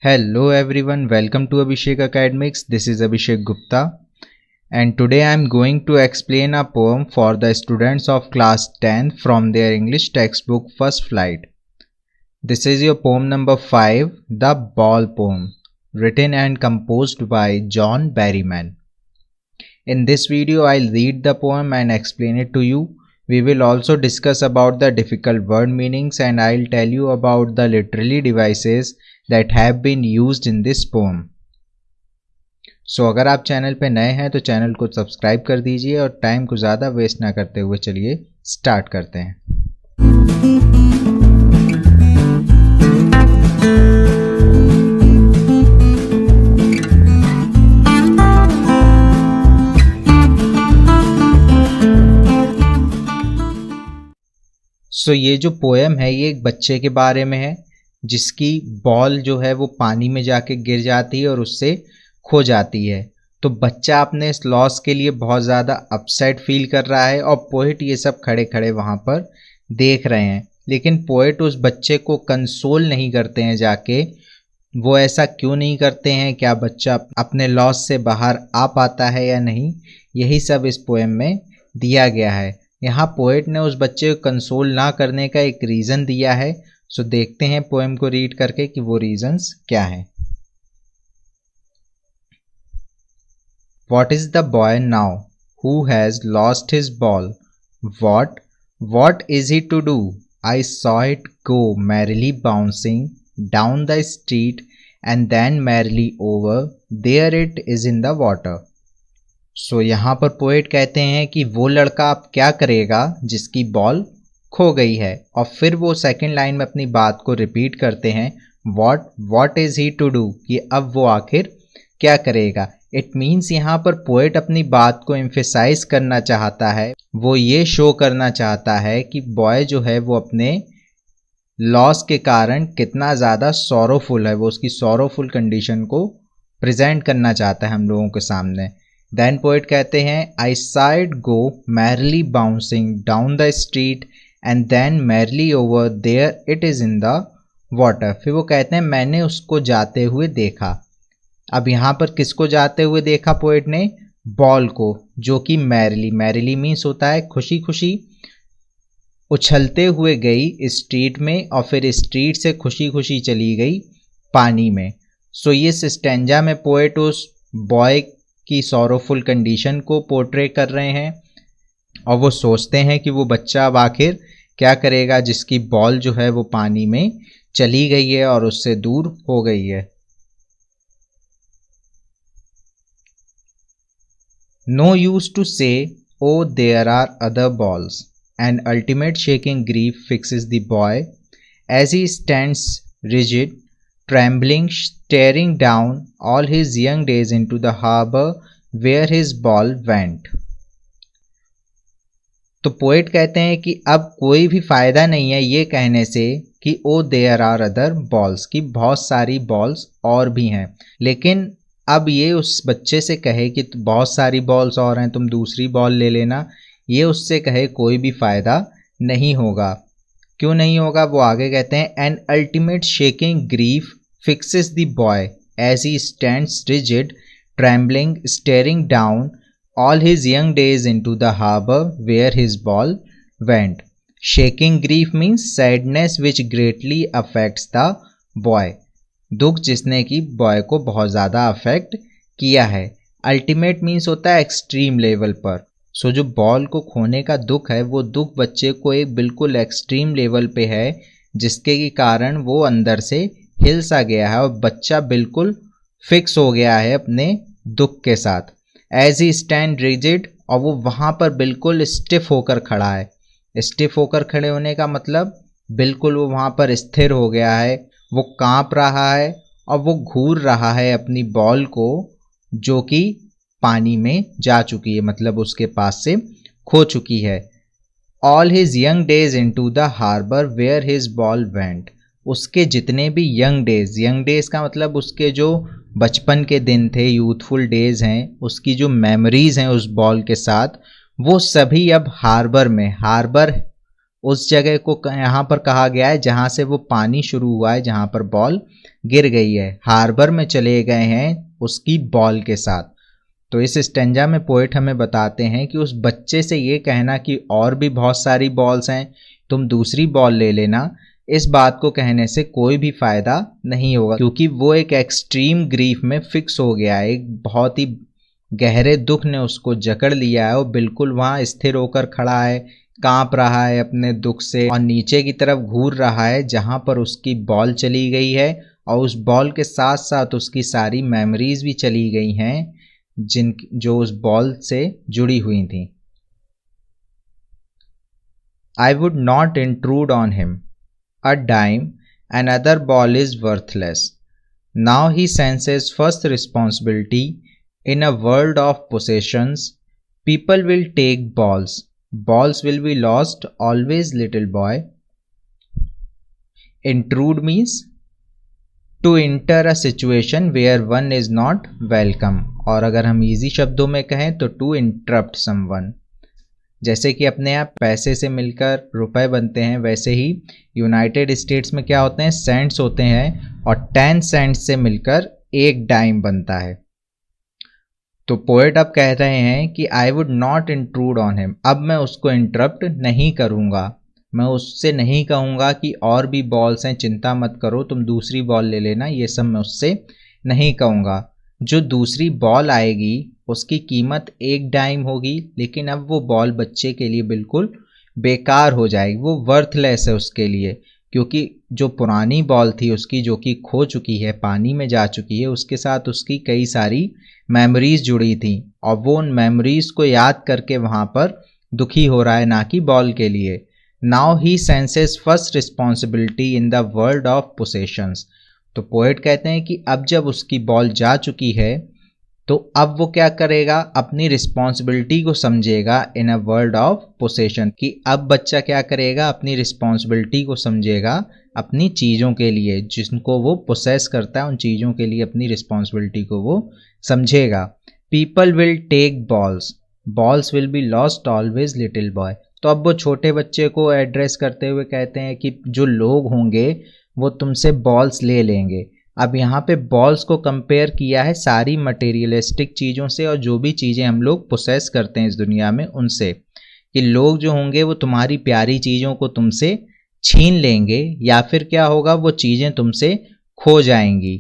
Hello everyone, welcome to Abhishek Academics. This is Abhishek Gupta and today I am going to explain a poem for the students of class 10 from their English textbook First Flight. This is your poem number 5, The Ball Poem, written and composed by John Berryman. In this video I'll read the poem and explain it to you. We will also discuss about the difficult word meanings and I'll tell you about the literary devices that have been used in this poem. So अगर आप channel पे नए हैं तो channel को subscribe कर दीजिए और टाइम को ज़्यादा वेस्ट ना करते हुए चलिए स्टार्ट करते हैं। ये जो पोएम है ये एक बच्चे के बारे में है जिसकी बॉल जो है वो पानी में जाके गिर जाती है और उससे खो जाती है। तो बच्चा अपने इस लॉस के लिए बहुत ज़्यादा अपसेट फील कर रहा है और पोएट ये सब खड़े खड़े वहाँ पर देख रहे हैं, लेकिन पोएट उस बच्चे को कंसोल नहीं करते हैं जाके। वो ऐसा क्यों नहीं करते हैं? क्या बच्चा अपने लॉस से बाहर आ पाता है या नहीं? यही सब इस पोएम में दिया गया है। यहाँ पोएट ने उस बच्चे को कंसोल ना करने का एक रीज़न दिया है। सो देखते हैं पोएम को रीड करके कि वो रीजंस क्या है। What is the boy now who has lost his ball? What is he to do? I saw it go merrily bouncing down the street and then merrily over. There it is in the water. सो यहाँ पर poet कहते हैं कि वो लड़का अब क्या करेगा जिसकी बॉल खो गई है, और फिर वो सेकंड लाइन में अपनी बात को रिपीट करते हैं what is he to do, कि अब वो आखिर क्या करेगा। इट मीन्स यहाँ पर पोएट अपनी बात को एम्फेसाइज करना चाहता है, वो ये शो करना चाहता है कि बॉय जो है वो अपने लॉस के कारण कितना ज़्यादा सॉरोफुल है। वो उसकी सॉरोफुल कंडीशन को प्रेजेंट करना चाहता है हम लोगों के सामने। देन पोएट कहते हैं आई saw it go merrily bouncing down the street and then merrily over, there it is in the water. फिर वो कहते हैं मैंने उसको जाते हुए देखा। अब यहाँ पर किसको जाते हुए देखा पोएट ने? बॉल को, जो कि मैरिली मीन्स होता है खुशी खुशी, उछलते हुए गई स्ट्रीट में और फिर स्ट्रीट से खुशी खुशी चली गई पानी में। सो ये स्टेंजा में पोएट उस बॉय की सॉरोफुल कंडीशन को पोर्ट्रे कर रहे हैं और वो सोचते हैं कि वो बच्चा अब आखिर क्या करेगा जिसकी बॉल जो है वो पानी में चली गई है और उससे दूर हो गई है। No use to say O there are other balls, an ultimate shaking grief fixes the boy as he stands rigid trembling, staring down all his young days into the harbor where his ball went. तो poet कहते हैं कि अब कोई भी फायदा नहीं है ये कहने से कि ओ देयर आर अदर बॉल्स, की बहुत सारी बॉल्स और भी हैं, लेकिन अब ये उस बच्चे से कहे कि बहुत सारी बॉल्स और हैं, तुम दूसरी बॉल ले लेना, ये उससे कहे कोई भी फायदा नहीं होगा। क्यों नहीं होगा? वो आगे कहते हैं an ultimate shaking grief fixes the boy as he stands rigid trembling staring down all his young days into the harbour where his ball went. Shaking grief means sadness which greatly affects the boy, दुख जिसने कि boy को बहुत ज़्यादा affect किया है। Ultimate means होता है एक्सट्रीम लेवल पर। सो जो बॉल को खोने का दुख है वो दुख बच्चे को एक बिल्कुल एक्सट्रीम लेवल पे है, जिसके के कारण वो अंदर से हिल सा गया है और बच्चा बिल्कुल फिक्स हो गया है अपने दुख के साथ। एज ही स्टैंड रिजिड, और वो वहाँ पर बिल्कुल स्टिफ होकर खड़ा है। स्टिफ होकर खड़े होने का मतलब बिल्कुल वो वहाँ पर स्थिर हो गया है, वो काँप रहा है और वो घूर रहा है अपनी बॉल को जो कि पानी में जा चुकी है, मतलब उसके पास से खो चुकी है। All his young days into the harbour where his ball went, उसके जितने भी यंग डेज का मतलब उसके जो बचपन के दिन थे, यूथफुल डेज हैं, उसकी जो मेमोरीज हैं उस बॉल के साथ, वो सभी अब हार्बर में, हार्बर उस जगह को यहाँ पर कहा गया है जहाँ से वो पानी शुरू हुआ है, जहाँ पर बॉल गिर गई है। हार्बर में चले गए हैं उसकी बॉल के साथ। तो इस स्टेंजा में पोएट हमें बताते हैं कि उस बच्चे से ये कहना कि और भी बहुत सारी बॉल्स हैं, तुम दूसरी बॉल ले लेना, इस बात को कहने से कोई भी फायदा नहीं होगा, क्योंकि वो एक एक्सट्रीम ग्रीफ में फिक्स हो गया है। एक बहुत ही गहरे दुख ने उसको जकड़ लिया है, वो बिल्कुल वहाँ स्थिर होकर खड़ा है, कांप रहा है अपने दुख से और नीचे की तरफ घूर रहा है जहाँ पर उसकी बॉल चली गई है, और उस बॉल के साथ साथ उसकी सारी मेमोरीज भी चली गई हैं जो उस बॉल से जुड़ी हुई थी। I would not intrude on him. A dime, another ball is worthless. Now he senses first responsibility. In a world of possessions, people will take balls. Balls will be lost always, little boy. Intrude means to enter a situation where one is not welcome, और अगर हम easy शब्दों में कहें तो to interrupt someone। जैसे कि अपने यहाँ पैसे से मिलकर रुपए बनते हैं, वैसे ही यूनाइटेड स्टेट्स में क्या होते हैं, सेंट्स होते हैं, और 10 सेंट्स से मिलकर एक डाइम बनता है। तो पोएट अब कह रहे हैं कि I would not intrude on him, अब मैं उसको इंटरप्ट नहीं करूँगा, मैं उससे नहीं कहूँगा कि और भी बॉल्स हैं, चिंता मत करो, तुम दूसरी बॉल ले लेना, ये सब मैं उससे नहीं कहूँगा। जो दूसरी बॉल आएगी उसकी कीमत एक डाइम होगी, लेकिन अब वो बॉल बच्चे के लिए बिल्कुल बेकार हो जाएगी, वो वर्थलेस है उसके लिए, क्योंकि जो पुरानी बॉल थी उसकी, जो कि खो चुकी है, पानी में जा चुकी है, उसके साथ उसकी कई सारी मेमोरीज जुड़ी थी, और वो उन मेमोरीज को याद करके वहाँ पर दुखी हो रहा है, ना कि बॉल के लिए। Now he senses first responsibility in the world of possessions. तो पोएट कहते हैं कि अब जब उसकी बॉल जा चुकी है तो अब वो क्या करेगा, अपनी रिस्पॉन्सिबिलिटी को समझेगा इन अ वर्ल्ड ऑफ पोसेशन, कि अब बच्चा क्या करेगा, अपनी रिस्पॉन्सिबिलिटी को समझेगा अपनी चीज़ों के लिए, जिनको वो पोसेस करता है उन चीज़ों के लिए अपनी रिस्पॉन्सिबिलिटी को वो समझेगा। People will take balls, balls will be lost always, little boy. तो अब वो छोटे बच्चे को एड्रेस करते हुए कहते हैं कि जो लोग होंगे वो तुमसे बॉल्स ले लेंगे। अब यहाँ पे बॉल्स को कंपेयर किया है सारी मटेरियलिस्टिक चीज़ों से, और जो भी चीज़ें हम लोग पोसेस करते हैं इस दुनिया में उनसे, कि लोग जो होंगे वो तुम्हारी प्यारी चीज़ों को तुमसे छीन लेंगे, या फिर क्या होगा, वो चीज़ें तुमसे खो जाएंगी।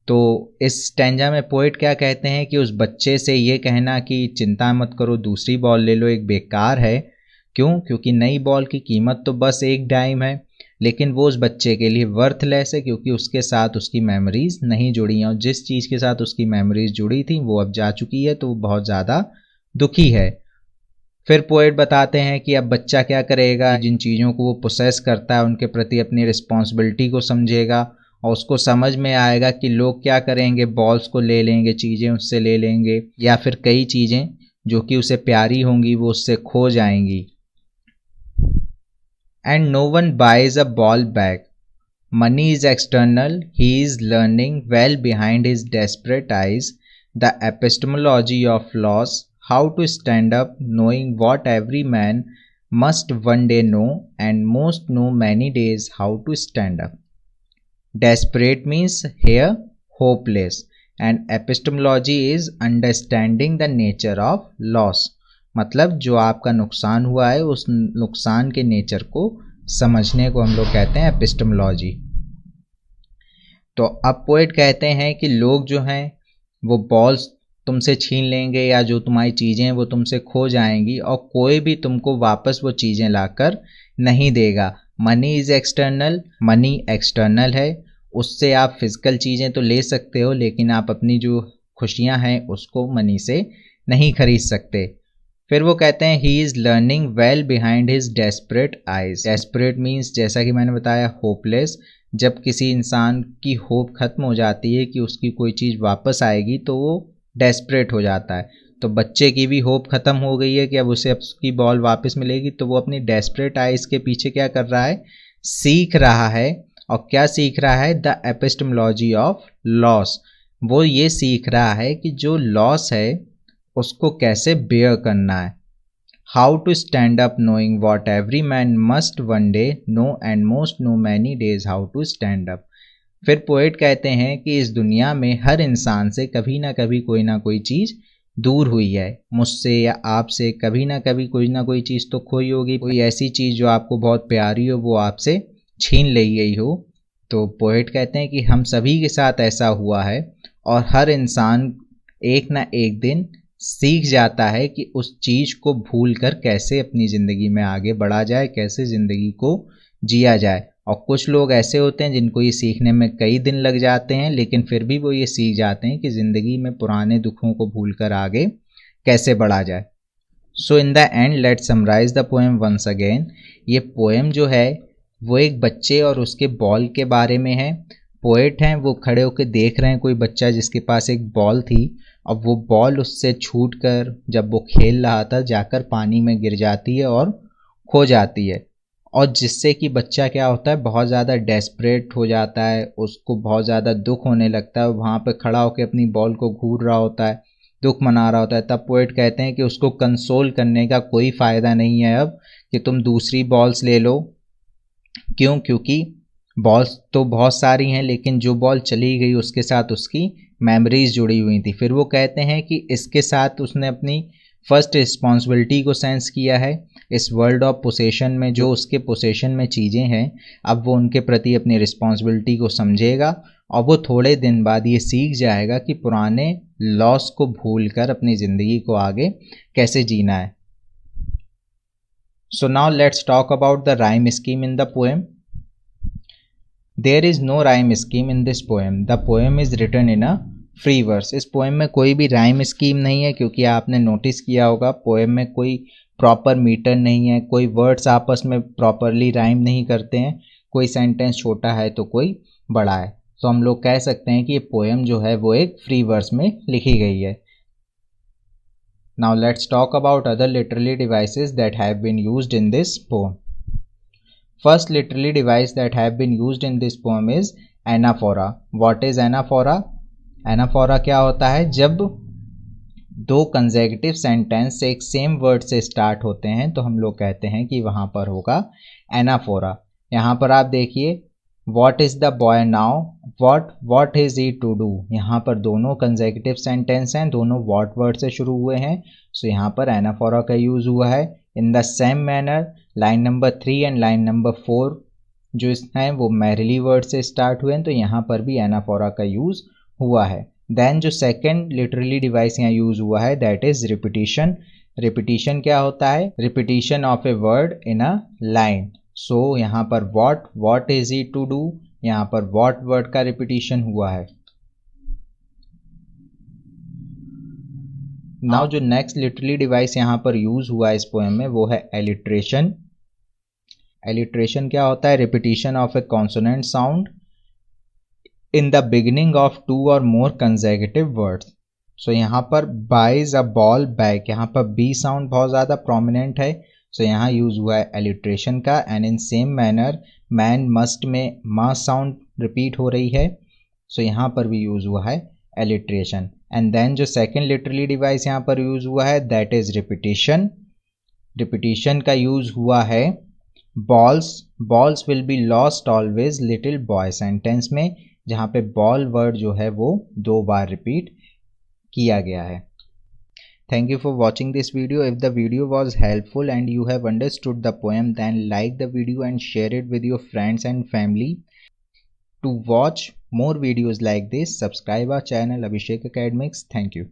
तो इस स्टैंजा में पोएट क्या कहते हैं कि उस बच्चे से ये कहना कि चिंता मत करो, दूसरी बॉल ले लो, एक बेकार है। क्यों? क्योंकि नई बॉल की कीमत तो बस एक डाइम है, लेकिन वो उस बच्चे के लिए वर्थलेस है, क्योंकि उसके साथ उसकी मेमोरीज नहीं जुड़ी हैं, और जिस चीज़ के साथ उसकी मेमोरीज जुड़ी थी वो अब जा चुकी है, तो वो बहुत ज़्यादा दुखी है। फिर पोएट बताते हैं कि अब बच्चा क्या करेगा, जिन चीज़ों को वो पोसेस करता है उनके प्रति अपनी रिस्पॉन्सिबिलिटी को समझेगा, और उसको समझ में आएगा कि लोग क्या करेंगे, बॉल्स को ले लेंगे, चीज़ें उससे ले लेंगे, या फिर कई चीज़ें जो कि उसे प्यारी होंगी वो उससे खो जाएंगी। And no one buys a ball back. Money is external. He is learning well behind his desperate eyes the epistemology of loss, how to stand up, knowing what every man must one day know, and most know many days how to stand up. Desperate means here hopeless, and epistemology is understanding the nature of loss. मतलब जो आपका नुकसान हुआ है उस नुकसान के nature को समझने को हम लोग कहते हैं एपिस्टेमोलॉजी। तो अब पोएट कहते हैं कि लोग जो हैं वो बॉल्स तुमसे छीन लेंगे, या जो तुम्हारी चीज़ें वो तुमसे खो जाएंगी, और कोई भी तुमको वापस वो चीज़ें लाकर नहीं देगा। Money is external, money external है, उससे आप फिजिकल चीज़ें तो ले सकते हो, लेकिन आप अपनी जो खुशियाँ हैं उसको मनी से नहीं खरीद सकते। फिर वो कहते हैं he is learning well behind his desperate eyes. Desperate means जैसा कि मैंने बताया होपलेस, जब किसी इंसान की होप खत्म हो जाती है कि उसकी कोई चीज़ वापस आएगी तो वो डेस्परेट हो जाता है। तो बच्चे की भी होप खत्म हो गई है कि अब उसे उसकी बॉल वापस मिलेगी, तो वो अपनी डेस्परेट आइज के पीछे क्या कर रहा है, सीख रहा है। और क्या सीख रहा है, द एपिस्टेमोलॉजी ऑफ लॉस। वो ये सीख रहा है कि जो लॉस है उसको कैसे बेयर करना है। How to stand up knowing what every man must one day know and most know many days how to stand up. फिर पोएट कहते हैं कि इस दुनिया में हर इंसान से कभी ना कोई चीज़ दूर हुई है, मुझसे या आपसे कभी ना कोई चीज़ तो खोई होगी, कोई ऐसी चीज़ जो आपको बहुत प्यारी हो वो आपसे छीन ली गई हो। तो पोएट कहते हैं कि हम सभी के साथ ऐसा हुआ है और हर इंसान एक ना एक दिन सीख जाता है कि उस चीज़ को भूल कर कैसे अपनी ज़िंदगी में आगे बढ़ा जाए, कैसे ज़िंदगी को जिया जाए। और कुछ लोग ऐसे होते हैं जिनको ये सीखने में कई दिन लग जाते हैं, लेकिन फिर भी वो ये सीख जाते हैं कि ज़िंदगी में पुराने दुखों को भूलकर आगे कैसे बढ़ा जाए। So in the end let summarise the poem once again. ये पोएम जो है वो एक बच्चे और उसके बॉल के बारे में है। पोएट हैं वो खड़े होकर देख रहे हैं कोई बच्चा जिसके पास एक बॉल थी, अब वो बॉल उससे छूट कर जब वो खेल रहा था जाकर पानी में गिर जाती है और खो जाती है। और जिससे कि बच्चा क्या होता है, बहुत ज़्यादा डेस्परेट हो जाता है, उसको बहुत ज़्यादा दुख होने लगता है, वहाँ पे खड़ा होकर अपनी बॉल को घूर रहा होता है, दुख मना रहा होता है। तब पोएट कहते हैं कि उसको कंसोल करने का कोई फ़ायदा नहीं है अब, कि तुम दूसरी बॉल्स ले लो। क्यों? क्योंकि बॉल्स तो बहुत सारी हैं, लेकिन जो बॉल चली गई उसके साथ उसकी मेमोरीज जुड़ी हुई थी। फिर वो कहते हैं कि इसके साथ उसने अपनी फर्स्ट रिस्पॉन्सिबिलिटी को सेंस किया है। इस वर्ल्ड ऑफ पोसेशन में जो उसके पोसेशन में चीज़ें हैं, अब वो उनके प्रति अपनी रिस्पॉन्सिबिलिटी को समझेगा और वो थोड़े दिन बाद ये सीख जाएगा कि पुराने लॉस को भूल कर अपनी ज़िंदगी को आगे कैसे जीना है। So now let's talk about the rhyme scheme in the poem. There is no rhyme scheme in this poem, the poem is written in a free verse. इस पोएम में कोई भी राइम स्कीम नहीं है, क्योंकि आपने नोटिस किया होगा पोएम में कोई प्रॉपर मीटर नहीं है, कोई वर्ड्स आपस में प्रॉपरली राइम नहीं करते हैं, कोई सेंटेंस छोटा है तो कोई बड़ा है। तो हम लोग कह सकते हैं कि ये पोएम जो है वो एक फ्री वर्स में लिखी गई है। Now let's talk about other literary devices that have been used in this poem. First literary device that have been used in this poem is anaphora. What is anaphora? Anaphora क्या होता है? जब दो consecutive sentence एक same word से start होते हैं तो हम लोग कहते हैं कि वहाँ पर होगा एनाफोरा। यहाँ पर आप देखिए, what is the boy now, what is he to do. यहाँ पर दोनों कंसेक्यूटिव सेंटेंस हैं, दोनों व्हाट वर्ड से शुरू हुए हैं, सो यहाँ पर एनाफोरा का यूज़ हुआ है। In the same manner line number 3 and line number 4 जो हैं वो मैरिली वर्ड से स्टार्ट हुए हैं, तो यहाँ पर भी एनाफोरा का यूज़ हुआ है। देन जो सेकेंड लिटरली डिवाइस यहाँ यूज़ हुआ है दैट इज़ रिपीटिशन। रिपीटिशन क्या होता है? Repetition of a word in a line. So यहाँ पर what is he to do, यहाँ पर व्हाट वर्ड का रिपीटिशन हुआ है। नाउ जो नेक्स्ट लिटरली डिवाइस यहाँ पर यूज़ हुआ है इस पोएम में वो है एलिट्रेशन। एलिट्रेशन क्या होता है? Repetition of a consonant sound in the beginning of two और मोर कंसेक्यूटिव वर्ड्स। सो यहाँ पर बाइज अ बॉल बैक, यहाँ पर बी साउंड बहुत ज़्यादा प्रोमिनेंट है, सो यहाँ यूज़ हुआ है एलिट्रेशन का। And in same manner man must में मा साउंड रिपीट हो रही है, सो यहाँ पर भी यूज़ हुआ है एलिट्रेशन। एंड देन जो सेकेंड लिटरली डिवाइस यहाँ पर यूज़ हुआ है दैट इज़ रिपीटिशन। रिपीटिशन का यूज़ हुआ है balls will be lost always little boy sentence में, जहाँ पे बॉल वर्ड जो है वो 2 बार रिपीट किया गया है। Thank you for watching this video. If the video was helpful and you have understood the poem, then like the video and share it with your friends and family. To watch more videos like this, subscribe our channel Abhishek Academics. Thank you.